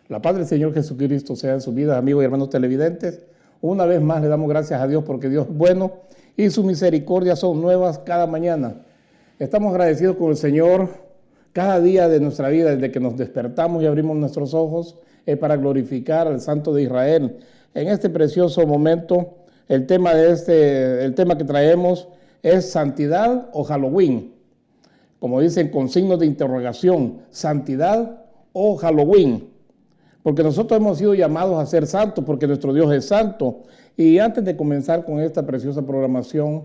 La paz del Señor Jesucristo sea en sus vidas, amigos y hermanos televidentes. Una vez más le damos gracias a Dios porque Dios es bueno y sus misericordias son nuevas cada mañana. Estamos agradecidos con el Señor cada día de nuestra vida, desde que nos despertamos y abrimos nuestros ojos, es para glorificar al Santo de Israel. En este precioso momento, el tema que traemos es santidad o Halloween. Como dicen, con signos de interrogación, santidad o Halloween. Porque nosotros hemos sido llamados a ser santos, porque nuestro Dios es santo. Y antes de comenzar con esta preciosa programación,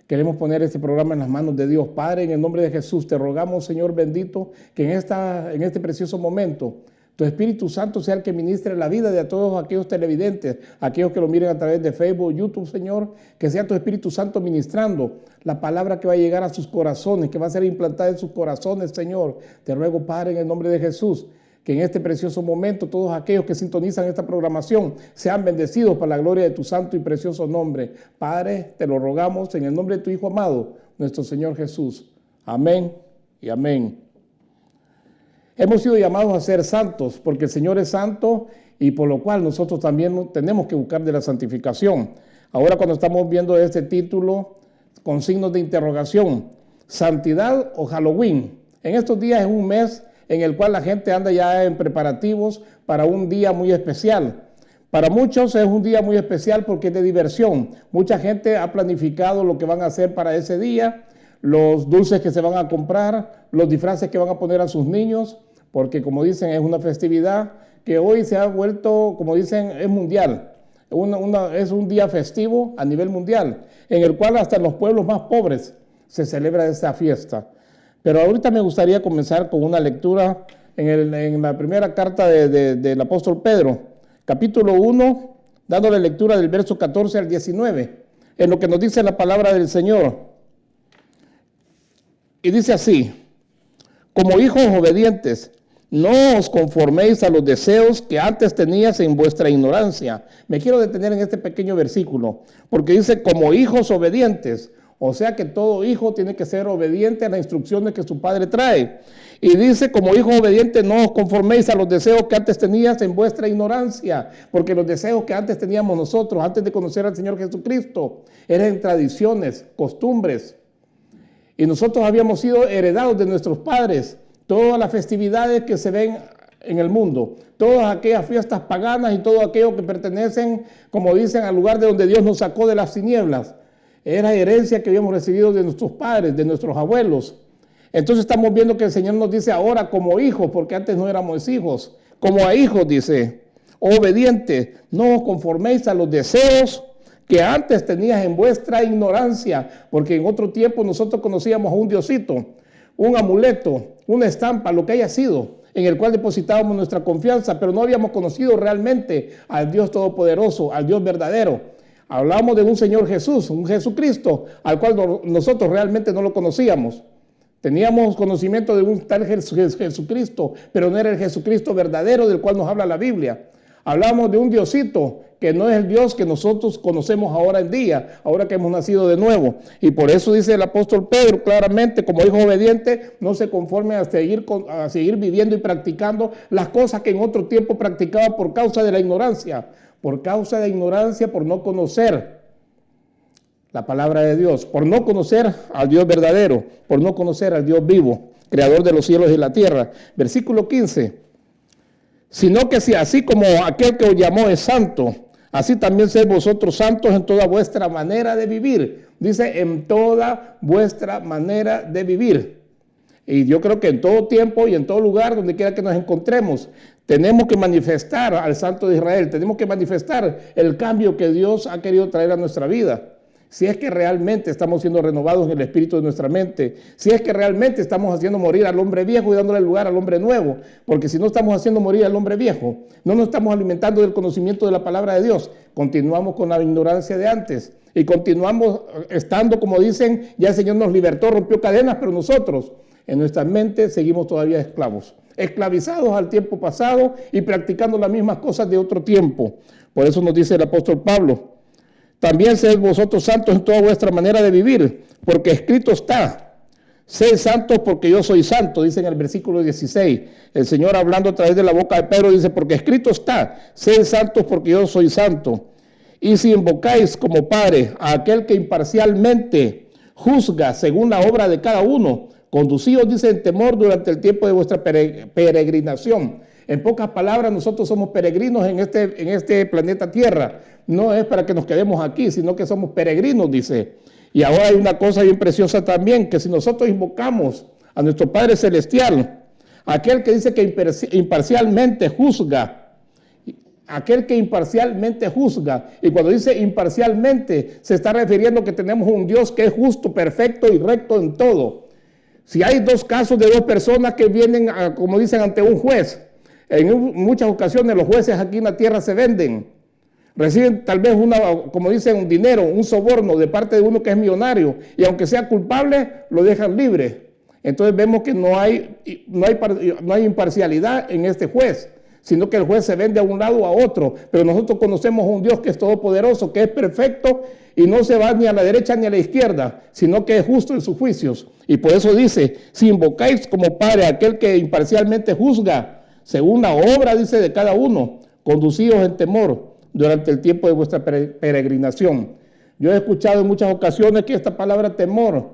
queremos poner este programa en las manos de Dios. Padre, en el nombre de Jesús, te rogamos, Señor bendito, que en este precioso momento, tu Espíritu Santo sea el que ministre la vida de todos aquellos televidentes, aquellos que lo miren a través de Facebook, YouTube, Señor, que sea tu Espíritu Santo ministrando la palabra que va a llegar a sus corazones, que va a ser implantada en sus corazones, Señor. Te ruego, Padre, en el nombre de Jesús, que en este precioso momento todos aquellos que sintonizan esta programación sean bendecidos por la gloria de tu santo y precioso nombre. Padre, te lo rogamos en el nombre de tu Hijo amado, nuestro Señor Jesús. Amén y amén. Hemos sido llamados a ser santos porque el Señor es santo y por lo cual nosotros también tenemos que buscar de la santificación. Ahora cuando estamos viendo este título con signos de interrogación, santidad o Halloween. En estos días es un mes en el cual la gente anda ya en preparativos para un día muy especial. Para muchos es un día muy especial porque es de diversión. Mucha gente ha planificado lo que van a hacer para ese día, los dulces que se van a comprar, los disfraces que van a poner a sus niños, porque como dicen es una festividad que hoy se ha vuelto, como dicen, es mundial. Es un día festivo a nivel mundial, en el cual hasta en los pueblos más pobres se celebra esta fiesta. Pero ahorita me gustaría comenzar con una lectura en la primera carta del apóstol Pedro, capítulo 1, dándole lectura del verso 14 al 19, en lo que nos dice la palabra del Señor. Y dice así: como hijos obedientes, no os conforméis a los deseos que antes tenías en vuestra ignorancia. Me quiero detener en este pequeño versículo, porque dice como hijos obedientes. O sea que todo hijo tiene que ser obediente a las instrucciones que su padre trae. Y dice, como hijos obedientes, no os conforméis a los deseos que antes tenías en vuestra ignorancia. Porque los deseos que antes teníamos nosotros, antes de conocer al Señor Jesucristo, eran tradiciones, costumbres. Y nosotros habíamos sido heredados de nuestros padres. Todas las festividades que se ven en el mundo, todas aquellas fiestas paganas y todo aquello que pertenecen, como dicen, al lugar de donde Dios nos sacó de las tinieblas. Era herencia que habíamos recibido de nuestros padres, de nuestros abuelos. Entonces estamos viendo que el Señor nos dice ahora como hijos, porque antes no éramos hijos, como a hijos dice, obedientes, no os conforméis a los deseos que antes tenías en vuestra ignorancia, porque en otro tiempo nosotros conocíamos a un diosito, un amuleto, una estampa, lo que haya sido, en el cual depositábamos nuestra confianza, pero no habíamos conocido realmente al Dios Todopoderoso, al Dios verdadero. Hablamos de un Señor Jesús, un Jesucristo, al cual nosotros realmente no lo conocíamos. Teníamos conocimiento de un tal Jesucristo, pero no era el Jesucristo verdadero del cual nos habla la Biblia. Hablamos de un Diosito que no es el Dios que nosotros conocemos ahora en día, ahora que hemos nacido de nuevo. Y por eso dice el apóstol Pedro claramente, como hijo obediente, no se conforme a seguir viviendo y practicando las cosas que en otro tiempo practicaba por causa de la ignorancia. Por causa de ignorancia, por no conocer la palabra de Dios, por no conocer al Dios verdadero, por no conocer al Dios vivo, creador de los cielos y la tierra. Versículo 15. Sino que si así como aquel que os llamó es santo, así también sed vosotros santos en toda vuestra manera de vivir. Dice, en toda vuestra manera de vivir. Y yo creo que en todo tiempo y en todo lugar, donde quiera que nos encontremos, tenemos que manifestar al Santo de Israel, tenemos que manifestar el cambio que Dios ha querido traer a nuestra vida. Si es que realmente estamos siendo renovados en el espíritu de nuestra mente, si es que realmente estamos haciendo morir al hombre viejo y dándole lugar al hombre nuevo, porque si no estamos haciendo morir al hombre viejo, no nos estamos alimentando del conocimiento de la palabra de Dios, continuamos con la ignorancia de antes y continuamos estando, como dicen, ya el Señor nos libertó, rompió cadenas, pero nosotros en nuestra mente seguimos todavía esclavos, esclavizados al tiempo pasado y practicando las mismas cosas de otro tiempo. Por eso nos dice el apóstol Pablo, también sed vosotros santos en toda vuestra manera de vivir, porque escrito está, Sed santos porque yo soy santo, dice en el versículo 16. El Señor hablando a través de la boca de Pedro dice, porque escrito está, sed santos porque yo soy santo. Y si invocáis como Padre a aquel que imparcialmente juzga según la obra de cada uno, conducíos, dice, en temor durante el tiempo de vuestra peregrinación. En pocas palabras, nosotros somos peregrinos en este planeta Tierra. No es para que nos quedemos aquí, sino que somos peregrinos, dice. Y ahora hay una cosa bien preciosa también, que si nosotros invocamos a nuestro Padre Celestial, aquel que dice que imparcialmente juzga, aquel que imparcialmente juzga, y cuando dice imparcialmente, se está refiriendo que tenemos un Dios que es justo, perfecto y recto en todo. Si hay dos casos de dos personas que vienen, como dicen, ante un juez, en muchas ocasiones los jueces aquí en la tierra se venden. Reciben tal vez como dicen, un dinero, un soborno de parte de uno que es millonario, y aunque sea culpable, lo dejan libre. Entonces vemos que no hay imparcialidad en este juez, sino que el juez se vende a un lado o a otro. Pero nosotros conocemos a un Dios que es todopoderoso, que es perfecto y no se va ni a la derecha ni a la izquierda, sino que es justo en sus juicios. Y por eso dice, si invocáis como Padre a aquel que imparcialmente juzga, según la obra, dice, de cada uno, conducíos en temor durante el tiempo de vuestra peregrinación. Yo he escuchado en muchas ocasiones que esta palabra temor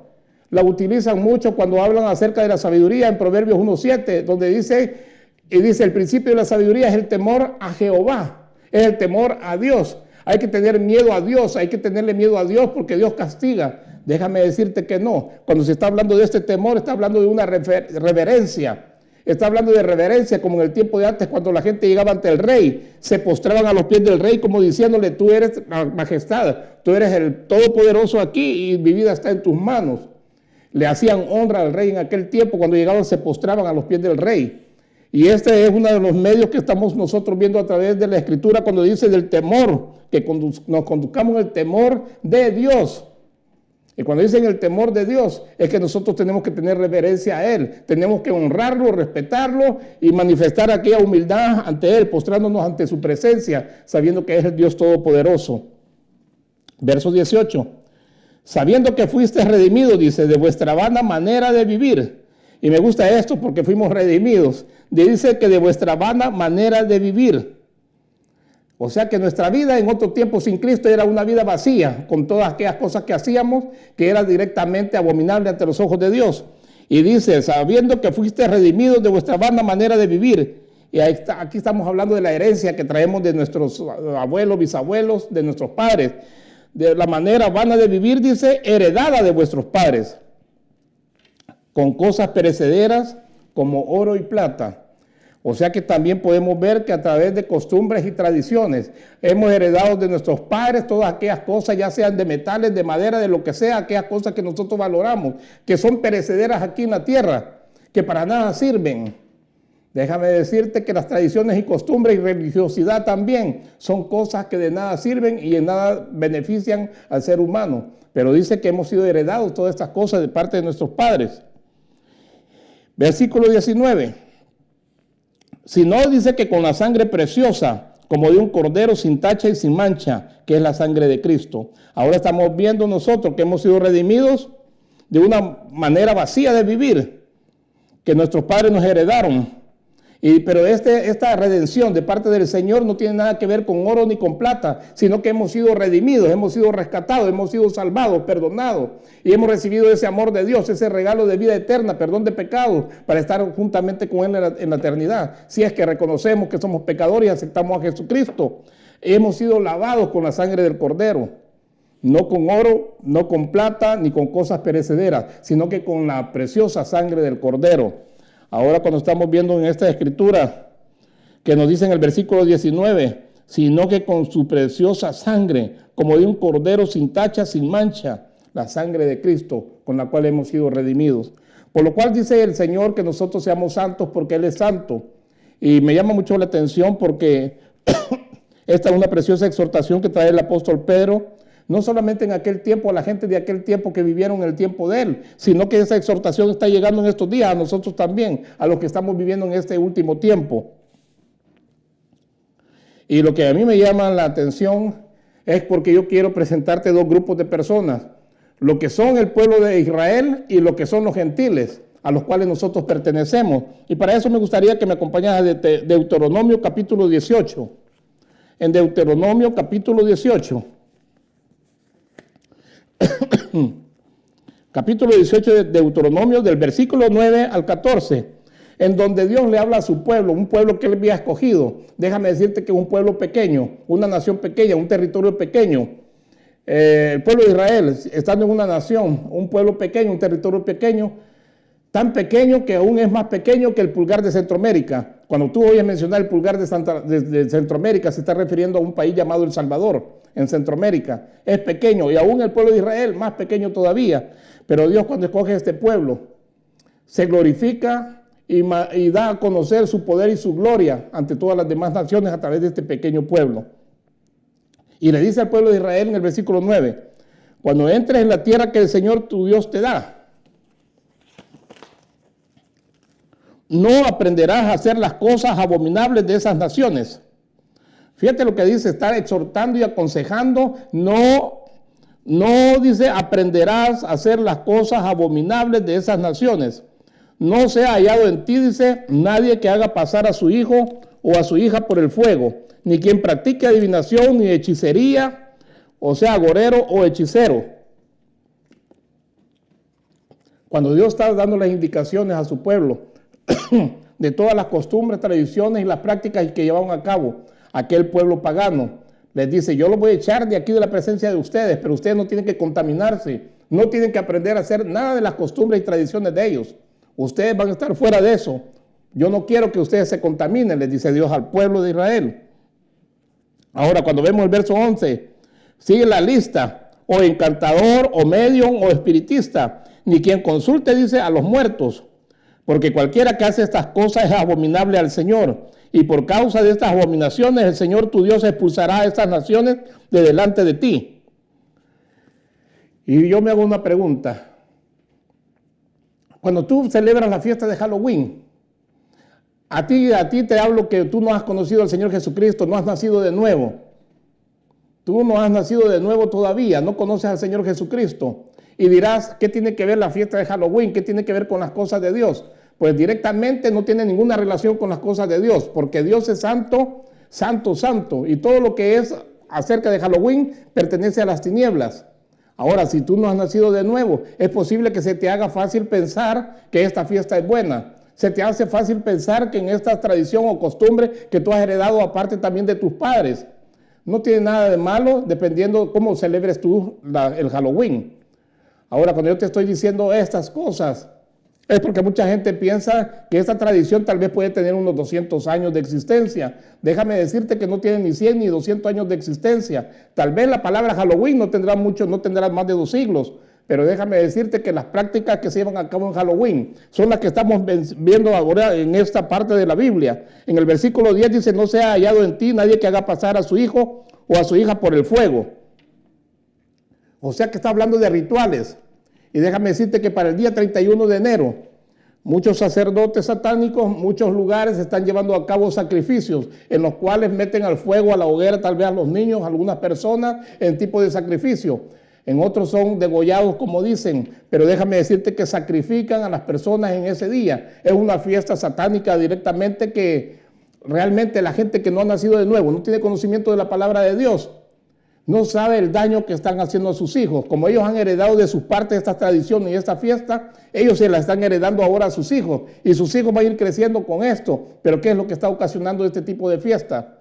la utilizan mucho cuando hablan acerca de la sabiduría en Proverbios 1:7, donde dice, el principio de la sabiduría es el temor a Jehová, es el temor a Dios. Hay que tener miedo a Dios, hay que tenerle miedo a Dios porque Dios castiga. Déjame decirte que no. Cuando se está hablando de este temor, está hablando de una reverencia. Está hablando de reverencia, como en el tiempo de antes, cuando la gente llegaba ante el rey, se postraban a los pies del rey, como diciéndole, tú eres la majestad, tú eres el todopoderoso aquí y mi vida está en tus manos. Le hacían honra al rey en aquel tiempo, cuando llegaban se postraban a los pies del rey. Y este es uno de los medios que estamos nosotros viendo a través de la Escritura, cuando dice del temor, que nos conduzcamos en el temor de Dios. Y cuando dicen el temor de Dios, es que nosotros tenemos que tener reverencia a Él. Tenemos que honrarlo, respetarlo y manifestar aquella humildad ante Él, postrándonos ante su presencia, sabiendo que es el Dios Todopoderoso. Verso 18. Sabiendo que fuiste redimidos, dice, de vuestra vana manera de vivir. Y me gusta esto porque fuimos redimidos. Dice que de vuestra vana manera de vivir. O sea que nuestra vida en otro tiempo sin Cristo era una vida vacía, con todas aquellas cosas que hacíamos, que era directamente abominable ante los ojos de Dios. Y dice, sabiendo que fuiste redimidos de vuestra vana manera de vivir. Y aquí estamos hablando de la herencia que traemos de nuestros abuelos, bisabuelos, de nuestros padres. De la manera vana de vivir, dice, heredada de vuestros padres, con cosas perecederas como oro y plata. O sea que también podemos ver que a través de costumbres y tradiciones hemos heredado de nuestros padres todas aquellas cosas, ya sean de metales, de madera, de lo que sea, aquellas cosas que nosotros valoramos, que son perecederas aquí en la tierra, que para nada sirven. Déjame decirte que las tradiciones y costumbres y religiosidad también son cosas que de nada sirven y en nada benefician al ser humano. Pero dice que hemos sido heredados todas estas cosas de parte de nuestros padres. Versículo 19. Si no, dice que con la sangre preciosa, como de un cordero sin tacha y sin mancha, que es la sangre de Cristo. Ahora estamos viendo nosotros que hemos sido redimidos de una manera vacía de vivir, que nuestros padres nos heredaron. Pero esta redención de parte del Señor no tiene nada que ver con oro ni con plata, sino que hemos sido redimidos, hemos sido rescatados, hemos sido salvados, perdonados, y hemos recibido ese amor de Dios, ese regalo de vida eterna, perdón de pecados, para estar juntamente con Él en la eternidad. Si es que reconocemos que somos pecadores y aceptamos a Jesucristo, hemos sido lavados con la sangre del Cordero, no con oro, no con plata, ni con cosas perecederas, sino que con la preciosa sangre del Cordero. Ahora cuando estamos viendo en esta escritura que nos dice en el versículo 19, sino que con su preciosa sangre, como de un cordero sin tacha, sin mancha, la sangre de Cristo, con la cual hemos sido redimidos. Por lo cual dice el Señor que nosotros seamos santos porque Él es santo. Y me llama mucho la atención porque esta es una preciosa exhortación que trae el apóstol Pedro, no solamente en aquel tiempo, a la gente de aquel tiempo que vivieron en el tiempo de Él, sino que esa exhortación está llegando en estos días a nosotros también, a los que estamos viviendo en este último tiempo. Y lo que a mí me llama la atención es porque yo quiero presentarte dos grupos de personas. lo que son el pueblo de Israel y lo que son los gentiles, a los cuales nosotros pertenecemos. Y para eso me gustaría que me acompañara de Deuteronomio capítulo 18. En Deuteronomio capítulo 18. Capítulo 18 de Deuteronomio, del versículo 9 al 14, en donde Dios le habla a su pueblo, un pueblo que él había escogido. Déjame decirte que es un pueblo pequeño, una nación pequeña, un territorio pequeño. El pueblo de Israel, estando en una nación, un pueblo pequeño, un territorio pequeño, tan pequeño que aún es más pequeño que el pulgar de Centroamérica. Cuando tú oyes mencionar el pulgar de Centroamérica, se está refiriendo a un país llamado El Salvador, en Centroamérica. Es pequeño, y aún el pueblo de Israel, más pequeño todavía. Pero Dios, cuando escoge este pueblo, se glorifica y da a conocer su poder y su gloria ante todas las demás naciones a través de este pequeño pueblo. Y le dice al pueblo de Israel en el versículo 9, cuando entres en la tierra que el Señor tu Dios te da, no aprenderás a hacer las cosas abominables de esas naciones. Fíjate lo que dice, está exhortando y aconsejando, no dice aprenderás a hacer las cosas abominables de esas naciones. No sea hallado en ti, dice, nadie que haga pasar a su hijo o a su hija por el fuego, ni quien practique adivinación, ni hechicería, o sea, agorero o hechicero. Cuando Dios está dando las indicaciones a su pueblo de todas las costumbres, tradiciones y las prácticas que llevaban a cabo aquel pueblo pagano, les dice, yo los voy a echar de aquí de la presencia de ustedes, pero ustedes no tienen que contaminarse, no tienen que aprender a hacer nada de las costumbres y tradiciones de ellos. Ustedes van a estar fuera de eso. Yo no quiero que ustedes se contaminen, les dice Dios al pueblo de Israel. Ahora, cuando vemos el verso 11, sigue la lista, o encantador, o medium, o espiritista, ni quien consulte, dice, a los muertos, porque cualquiera que hace estas cosas es abominable al Señor, y por causa de estas abominaciones el Señor tu Dios expulsará a estas naciones de delante de ti. Y yo me hago una pregunta. Cuando tú celebras la fiesta de Halloween, a ti te hablo que tú no has conocido al Señor Jesucristo, no has nacido de nuevo. Tú no has nacido de nuevo todavía, no conoces al Señor Jesucristo. Y dirás, ¿qué tiene que ver la fiesta de Halloween? ¿Qué tiene que ver con las cosas de Dios? Pues directamente no tiene ninguna relación con las cosas de Dios, porque Dios es santo, santo, santo. Y todo lo que es acerca de Halloween pertenece a las tinieblas. Ahora, si tú no has nacido de nuevo, es posible que se te haga fácil pensar que esta fiesta es buena. Se te hace fácil pensar que en esta tradición o costumbre que tú has heredado aparte también de tus padres. No tiene nada de malo dependiendo cómo celebres tú el Halloween. Ahora, cuando yo te estoy diciendo estas cosas, es porque mucha gente piensa que esta tradición tal vez puede tener unos 200 años de existencia. Déjame decirte que no tiene ni 100 ni 200 años de existencia. Tal vez la palabra Halloween no tendrá más de 2 siglos. Pero déjame decirte que las prácticas que se llevan a cabo en Halloween son las que estamos viendo ahora en esta parte de la Biblia. En el versículo 10 dice, no sea hallado en ti nadie que haga pasar a su hijo o a su hija por el fuego. O sea que está hablando de rituales. Y déjame decirte que para el día 31 de enero, muchos sacerdotes satánicos, muchos lugares están llevando a cabo sacrificios en los cuales meten al fuego, a la hoguera, tal vez a los niños, a algunas personas, en tipo de sacrificio. En otros son degollados, como dicen, pero déjame decirte que sacrifican a las personas en ese día. Es una fiesta satánica directamente que realmente la gente que no ha nacido de nuevo, no tiene conocimiento de la palabra de Dios, no sabe el daño que están haciendo a sus hijos. Como ellos han heredado de sus partes estas tradiciones y esta fiesta, ellos se la están heredando ahora a sus hijos. Y sus hijos van a ir creciendo con esto. Pero ¿qué es lo que está ocasionando este tipo de fiesta?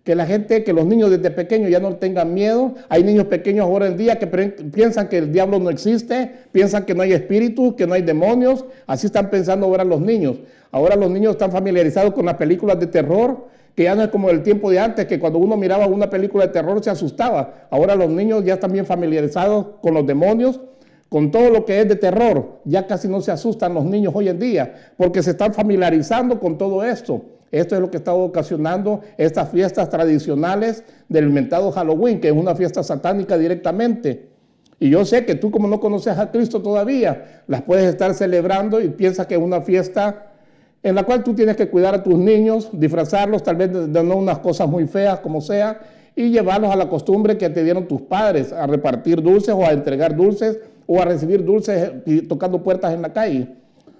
Que la gente, que los niños desde pequeños ya no tengan miedo. Hay niños pequeños ahora en día que piensan que el diablo no existe, piensan que no hay espíritus, que no hay demonios. Así están pensando ahora los niños. Ahora los niños están familiarizados con las películas de terror, que ya no es como el tiempo de antes, que cuando uno miraba una película de terror se asustaba. Ahora los niños ya están bien familiarizados con los demonios, con todo lo que es de terror. Ya casi no se asustan los niños hoy en día, porque se están familiarizando con todo esto. Esto es lo que está ocasionando estas fiestas tradicionales del mentado Halloween, que es una fiesta satánica directamente. Y yo sé que tú, como no conoces a Cristo todavía, las puedes estar celebrando y piensas que es una fiesta en la cual tú tienes que cuidar a tus niños, disfrazarlos, tal vez de no unas cosas muy feas como sea, y llevarlos a la costumbre que te dieron tus padres, a repartir dulces o a entregar dulces o a recibir dulces tocando puertas en la calle.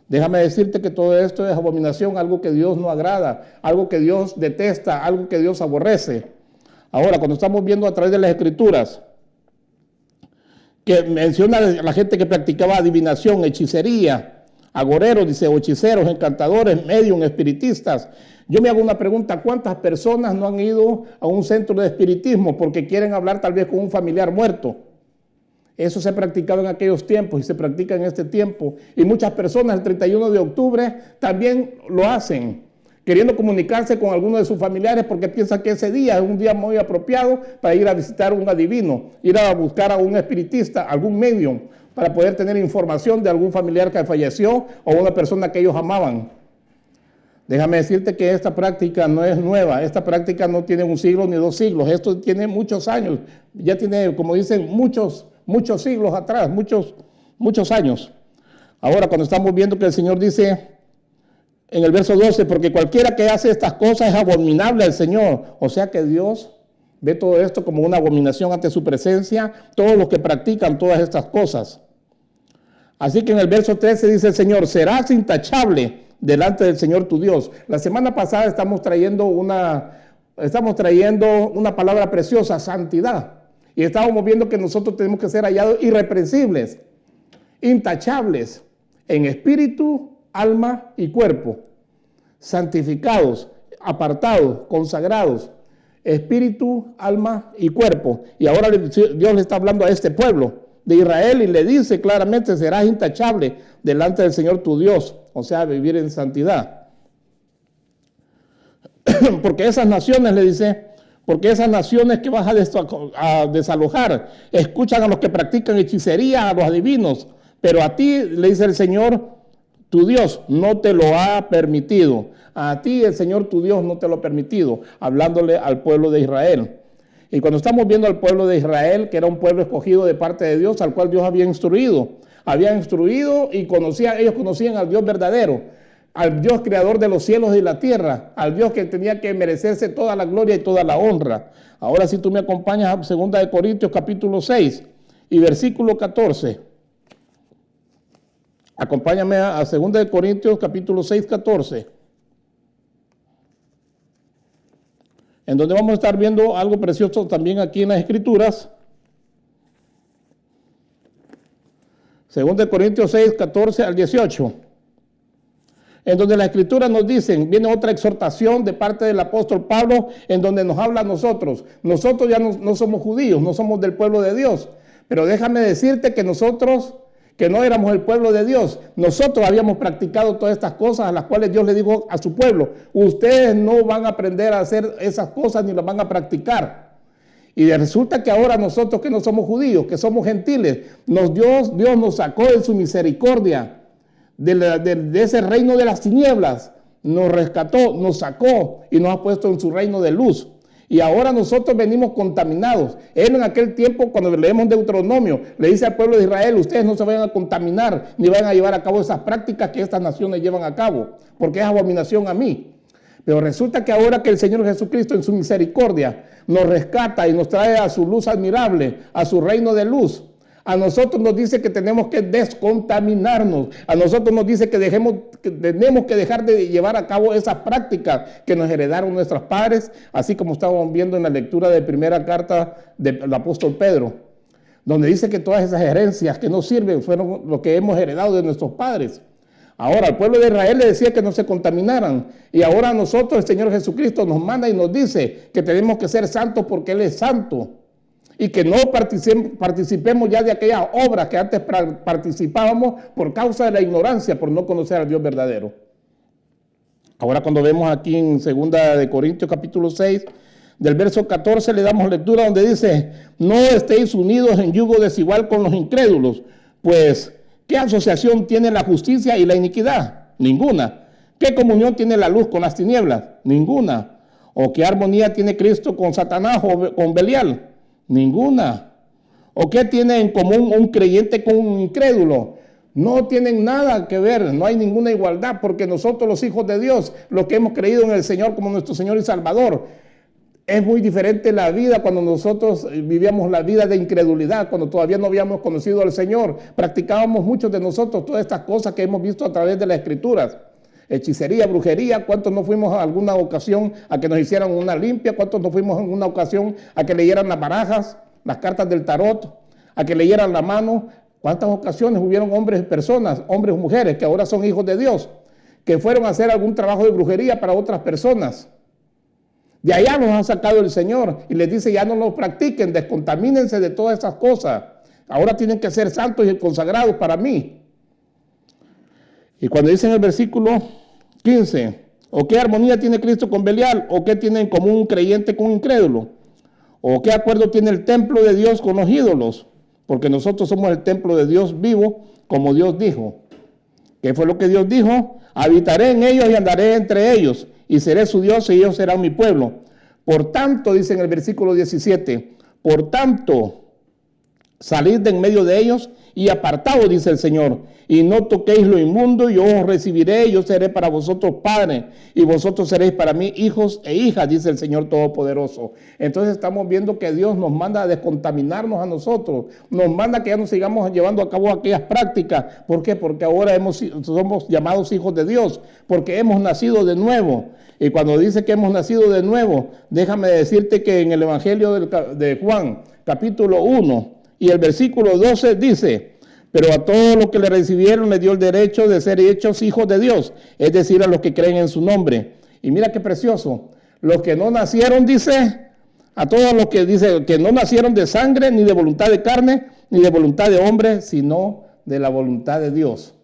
Déjame decirte que todo esto es abominación, algo que Dios no agrada, algo que Dios detesta, algo que Dios aborrece. Ahora, cuando estamos viendo a través de las Escrituras, que menciona a la gente que practicaba adivinación, hechicería, agoreros, dice, o hechiceros, encantadores, medium, espiritistas. Yo me hago una pregunta, ¿cuántas personas no han ido a un centro de espiritismo porque quieren hablar tal vez con un familiar muerto? Eso se practicaba en aquellos tiempos y se practica en este tiempo. Y muchas personas el 31 de octubre también lo hacen, queriendo comunicarse con alguno de sus familiares porque piensan que ese día es un día muy apropiado para ir a visitar a un adivino, ir a buscar a un espiritista, algún medium, para poder tener información de algún familiar que falleció o una persona que ellos amaban. Déjame decirte que esta práctica no es nueva, esta práctica no tiene un siglo ni 2 siglos, esto tiene muchos años, ya tiene, como dicen, muchos siglos atrás, muchos años. Ahora, cuando estamos viendo que el Señor dice en el verso 12, porque cualquiera que hace estas cosas es abominable al Señor, o sea que Dios ve todo esto como una abominación ante su presencia, todos los que practican todas estas cosas. Así que en el verso 13 dice el Señor, serás intachable delante del Señor tu Dios. La semana pasada estamos trayendo una palabra preciosa, santidad. Y estábamos viendo que nosotros tenemos que ser hallados irreprensibles, intachables, en espíritu, alma y cuerpo, santificados, apartados, consagrados, espíritu, alma y cuerpo. Y ahora Dios le está hablando a este pueblo de Israel y le dice claramente, serás intachable delante del Señor tu Dios, o sea, vivir en santidad. Porque esas naciones, le dice, porque esas naciones que vas a desalojar, escuchan a los que practican hechicería, a los adivinos, pero a ti, le dice el Señor, tu Dios no te lo ha permitido. A ti el Señor tu Dios no te lo ha permitido, hablándole al pueblo de Israel. Y cuando estamos viendo al pueblo de Israel, que era un pueblo escogido de parte de Dios, al cual Dios había instruido y ellos conocían al Dios verdadero, al Dios creador de los cielos y la tierra, al Dios que tenía que merecerse toda la gloria y toda la honra. Ahora si tú me acompañas a 2 de Corintios capítulo 6 y versículo 14. Acompáñame a 2 de Corintios capítulo 6, 14. En donde vamos a estar viendo algo precioso también aquí en las Escrituras. 2 de Corintios 6, 14 al 18. En donde la Escritura nos dicen, viene otra exhortación de parte del apóstol Pablo, en donde nos habla a nosotros. Nosotros ya no somos judíos, no somos del pueblo de Dios. Pero déjame decirte que nosotros, que no éramos el pueblo de Dios, nosotros habíamos practicado todas estas cosas a las cuales Dios le dijo a su pueblo, ustedes no van a aprender a hacer esas cosas ni las van a practicar. Y resulta que ahora nosotros que no somos judíos, que somos gentiles, Dios nos sacó en su misericordia de ese reino de las tinieblas, nos rescató, nos sacó y nos ha puesto en su reino de luz. Y ahora nosotros venimos contaminados. Él en aquel tiempo, cuando leemos Deuteronomio, le dice al pueblo de Israel, ustedes no se vayan a contaminar, ni vayan a llevar a cabo esas prácticas que estas naciones llevan a cabo, porque es abominación a mí. Pero resulta que ahora que el Señor Jesucristo en su misericordia nos rescata y nos trae a su luz admirable, a su reino de luz, a nosotros nos dice que tenemos que descontaminarnos. A nosotros nos dice que tenemos que dejar de llevar a cabo esas prácticas que nos heredaron nuestros padres, así como estábamos viendo en la lectura de primera carta del apóstol Pedro, donde dice que todas esas herencias que no sirven fueron lo que hemos heredado de nuestros padres. Ahora, al pueblo de Israel le decía que no se contaminaran. Y ahora a nosotros el Señor Jesucristo nos manda y nos dice que tenemos que ser santos porque Él es santo. Y que no participemos ya de aquellas obras que antes participábamos por causa de la ignorancia, por no conocer al Dios verdadero. Ahora cuando vemos aquí en 2 de Corintios capítulo 6, del verso 14 le damos lectura donde dice, no estéis unidos en yugo desigual con los incrédulos, pues ¿qué asociación tiene la justicia y la iniquidad? Ninguna. ¿Qué comunión tiene la luz con las tinieblas? Ninguna. ¿O qué armonía tiene Cristo con Satanás o con Belial? Ninguna. ¿O qué tiene en común un creyente con un incrédulo? No tienen nada que ver, no hay ninguna igualdad, porque nosotros los hijos de Dios, los que hemos creído en el Señor como nuestro Señor y Salvador, Es muy diferente la vida cuando nosotros vivíamos la vida de incredulidad, cuando todavía no habíamos conocido al Señor. Practicábamos muchos de nosotros todas estas cosas que hemos visto a través de las Escrituras. Hechicería, brujería. ¿Cuántos no fuimos a alguna ocasión a que nos hicieran una limpia? ¿Cuántos no fuimos en una ocasión a que leyeran las barajas, las cartas del tarot, a que leyeran la mano? ¿Cuántas ocasiones hubieron hombres y personas, hombres o mujeres que ahora son hijos de Dios, que fueron a hacer algún trabajo de brujería para otras personas? De allá nos ha sacado el Señor y les dice, ya no lo practiquen, descontamínense de todas esas cosas. Ahora tienen que ser santos y consagrados para mí. Y cuando dice en el versículo 15, ¿o qué armonía tiene Cristo con Belial? ¿O qué tiene en común un creyente con un incrédulo? ¿O qué acuerdo tiene el templo de Dios con los ídolos? Porque nosotros somos el templo de Dios vivo, como Dios dijo. ¿Qué fue lo que Dios dijo? Habitaré en ellos y andaré entre ellos, y seré su Dios y ellos serán mi pueblo. Por tanto, dice en el versículo 17, por tanto, salid de en medio de ellos y apartaos, dice el Señor, y no toquéis lo inmundo, yo os recibiré, yo seré para vosotros padre, y vosotros seréis para mí hijos e hijas, dice el Señor Todopoderoso. Entonces estamos viendo que Dios nos manda a descontaminarnos a nosotros, nos manda que ya no sigamos llevando a cabo aquellas prácticas. ¿Por qué? Porque ahora somos llamados hijos de Dios, porque hemos nacido de nuevo. Y cuando dice que hemos nacido de nuevo, déjame decirte que en el Evangelio de Juan, capítulo 1 y el versículo 12 dice, pero a todos los que le recibieron le dio el derecho de ser hechos hijos de Dios, es decir, a los que creen en su nombre. Y mira qué precioso, los que no nacieron, dice, a todos los que dice que no nacieron de sangre, ni de voluntad de carne, ni de voluntad de hombre, sino de la voluntad de Dios.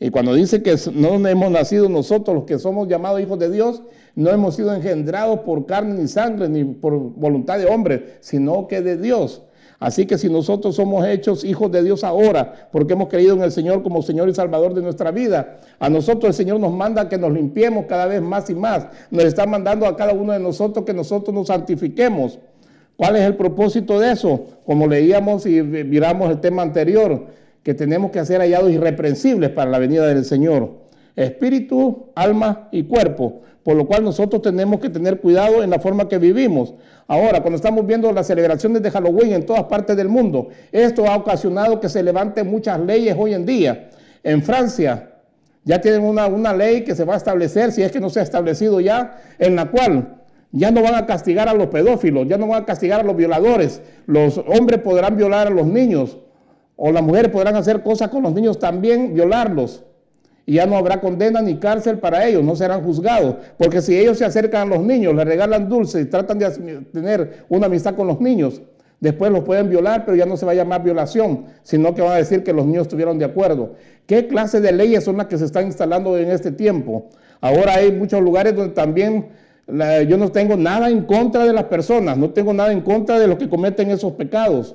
Y cuando dice que no hemos nacido nosotros, los que somos llamados hijos de Dios, no hemos sido engendrados por carne ni sangre, ni por voluntad de hombre, sino que de Dios. Así que si nosotros somos hechos hijos de Dios ahora, porque hemos creído en el Señor como Señor y Salvador de nuestra vida, a nosotros el Señor nos manda que nos limpiemos cada vez más y más. Nos está mandando a cada uno de nosotros que nosotros nos santifiquemos. ¿Cuál es el propósito de eso? Como leíamos y miramos el tema anterior, que tenemos que ser hallados irreprensibles para la venida del Señor. Espíritu, alma y cuerpo. Por lo cual nosotros tenemos que tener cuidado en la forma que vivimos. Ahora, cuando estamos viendo las celebraciones de Halloween en todas partes del mundo, esto ha ocasionado que se levanten muchas leyes hoy en día. En Francia ya tienen una ley que se va a establecer, si es que no se ha establecido ya, en la cual ya no van a castigar a los pedófilos, ya no van a castigar a los violadores. Los hombres podrán violar a los niños, o las mujeres podrán hacer cosas con los niños también, violarlos. Y ya no habrá condena ni cárcel para ellos, no serán juzgados. Porque si ellos se acercan a los niños, les regalan dulces y tratan de tener una amistad con los niños, después los pueden violar, pero ya no se va a llamar violación, sino que van a decir que los niños estuvieron de acuerdo. ¿Qué clase de leyes son las que se están instalando en este tiempo? Ahora hay muchos lugares donde también yo no tengo nada en contra de las personas, no tengo nada en contra de los que cometen esos pecados.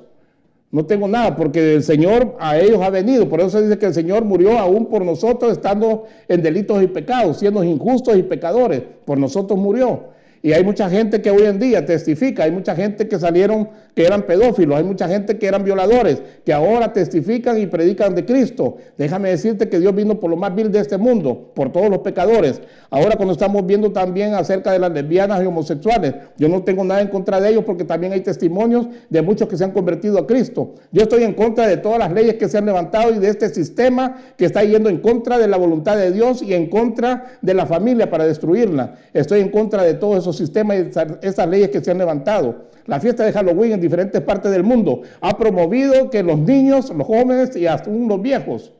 No tengo nada, porque el Señor a ellos ha venido. Por eso se dice que el Señor murió aún por nosotros, estando en delitos y pecados, siendo injustos y pecadores. Por nosotros murió. Y hay mucha gente que hoy en día testifica, hay mucha gente que salieron, que eran pedófilos, hay mucha gente que eran violadores, que ahora testifican y predican de Cristo. Déjame decirte que Dios vino por lo más vil de este mundo, por todos los pecadores. Ahora cuando estamos viendo también acerca de las lesbianas y homosexuales, yo no tengo nada en contra de ellos porque también hay testimonios de muchos que se han convertido a Cristo. Yo estoy en contra de todas las leyes que se han levantado y de este sistema que está yendo en contra de la voluntad de Dios y en contra de la familia para destruirla. Estoy en contra de todos esos sistemas y esas leyes que se han levantado. La fiesta de Halloween en diferentes partes del mundo ha promovido que los niños, los jóvenes y hasta los viejos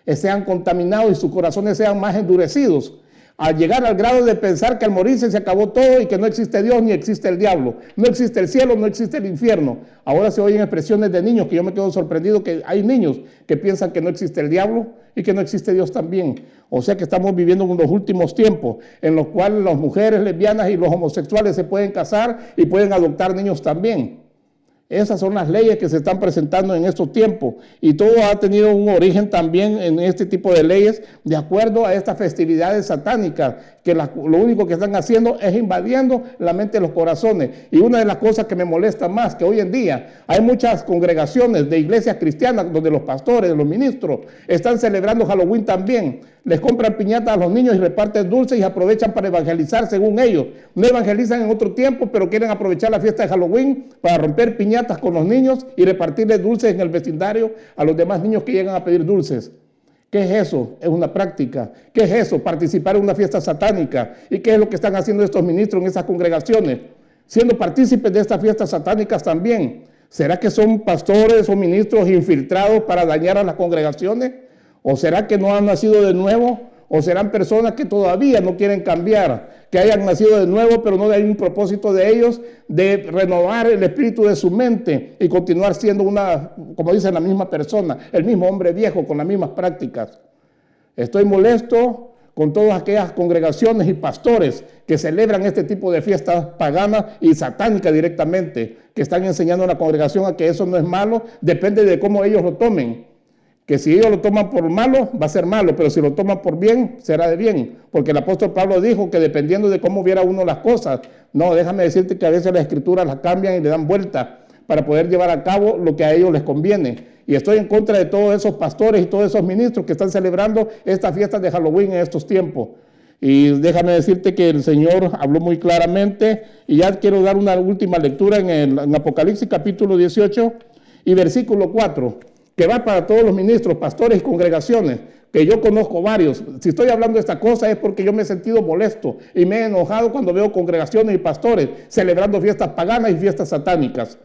sean contaminados y sus corazones sean más endurecidos, al llegar al grado de pensar que al morirse se acabó todo y que no existe Dios ni existe el diablo, no existe el cielo, no existe el infierno. Ahora se oyen expresiones de niños que yo me quedo sorprendido que hay niños que piensan que no existe el diablo y que no existe Dios también. O sea que estamos viviendo en los últimos tiempos en los cuales las mujeres lesbianas y los homosexuales se pueden casar y pueden adoptar niños también. Esas son las leyes que se están presentando en estos tiempos y todo ha tenido un origen también en este tipo de leyes de acuerdo a estas festividades satánicas que lo único que están haciendo es invadiendo la mente de los corazones. Y una de las cosas que me molesta más que hoy en día hay muchas congregaciones de iglesias cristianas donde los pastores, los ministros están celebrando Halloween también. Les compran piñatas a los niños y reparten dulces y aprovechan para evangelizar según ellos. No evangelizan en otro tiempo, pero quieren aprovechar la fiesta de Halloween para romper piñatas con los niños y repartirles dulces en el vecindario a los demás niños que llegan a pedir dulces. ¿Qué es eso? Es una práctica. ¿Qué es eso? Participar en una fiesta satánica. ¿Y qué es lo que están haciendo estos ministros en esas congregaciones? Siendo partícipes de estas fiestas satánicas también. ¿Será que son pastores o ministros infiltrados para dañar a las congregaciones? ¿O será que no han nacido de nuevo? ¿O serán personas que todavía no quieren cambiar, que hayan nacido de nuevo, pero no hay un propósito de ellos de renovar el espíritu de su mente y continuar siendo como dicen, la misma persona, el mismo hombre viejo con las mismas prácticas? Estoy molesto con todas aquellas congregaciones y pastores que celebran este tipo de fiestas paganas y satánicas directamente, que están enseñando a la congregación a que eso no es malo, depende de cómo ellos lo tomen. Que si ellos lo toman por malo, va a ser malo, pero si lo toman por bien, será de bien. Porque el apóstol Pablo dijo que dependiendo de cómo viera uno las cosas, no, déjame decirte que a veces las escrituras las cambian y le dan vuelta para poder llevar a cabo lo que a ellos les conviene. Y estoy en contra de todos esos pastores y todos esos ministros que están celebrando estas fiestas de Halloween en estos tiempos. Y déjame decirte que el Señor habló muy claramente, y ya quiero dar una última lectura en Apocalipsis capítulo 18 y versículo 4. Que va para todos los ministros, pastores y congregaciones, que yo conozco varios. Si estoy hablando de esta cosa es porque yo me he sentido molesto y me he enojado cuando veo congregaciones y pastores celebrando fiestas paganas y fiestas satánicas.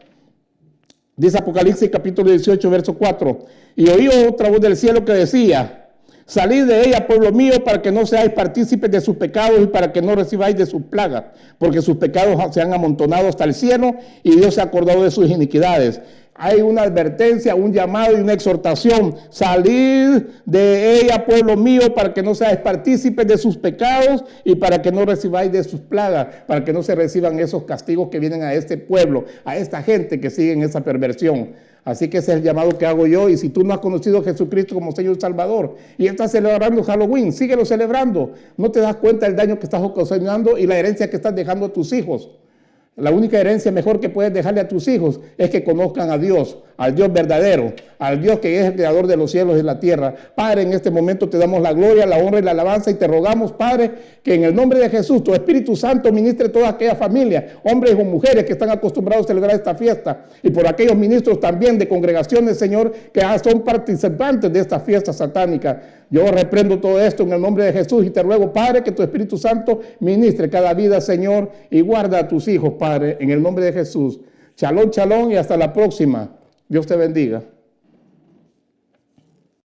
Dice Apocalipsis capítulo 18, verso 4. Y oí otra voz del cielo que decía: salid de ella, pueblo mío, para que no seáis partícipes de sus pecados y para que no recibáis de sus plagas, porque sus pecados se han amontonado hasta el cielo y Dios se ha acordado de sus iniquidades. Hay una advertencia, un llamado y una exhortación. Salid de ella, pueblo mío, para que no seáis partícipes de sus pecados y para que no recibáis de sus plagas, para que no se reciban esos castigos que vienen a este pueblo, a esta gente que sigue en esa perversión. Así que ese es el llamado que hago yo. Y si tú no has conocido a Jesucristo como Señor y Salvador y estás celebrando Halloween, síguelo celebrando. No te das cuenta del daño que estás ocasionando y la herencia que estás dejando a tus hijos. La única herencia mejor que puedes dejarle a tus hijos es que conozcan a Dios, al Dios verdadero, al Dios que es el creador de los cielos y la tierra. Padre, en este momento te damos la gloria, la honra y la alabanza y te rogamos, Padre, que en el nombre de Jesús, tu Espíritu Santo ministre toda aquella familia, hombres o mujeres que están acostumbrados a celebrar esta fiesta, y por aquellos ministros también de congregaciones, Señor, que son participantes de esta fiesta satánica. Yo reprendo todo esto en el nombre de Jesús y te ruego, Padre, que tu Espíritu Santo ministre cada vida, Señor, y guarda a tus hijos, Padre, en el nombre de Jesús. Shalom, shalom y hasta la próxima. Dios te bendiga.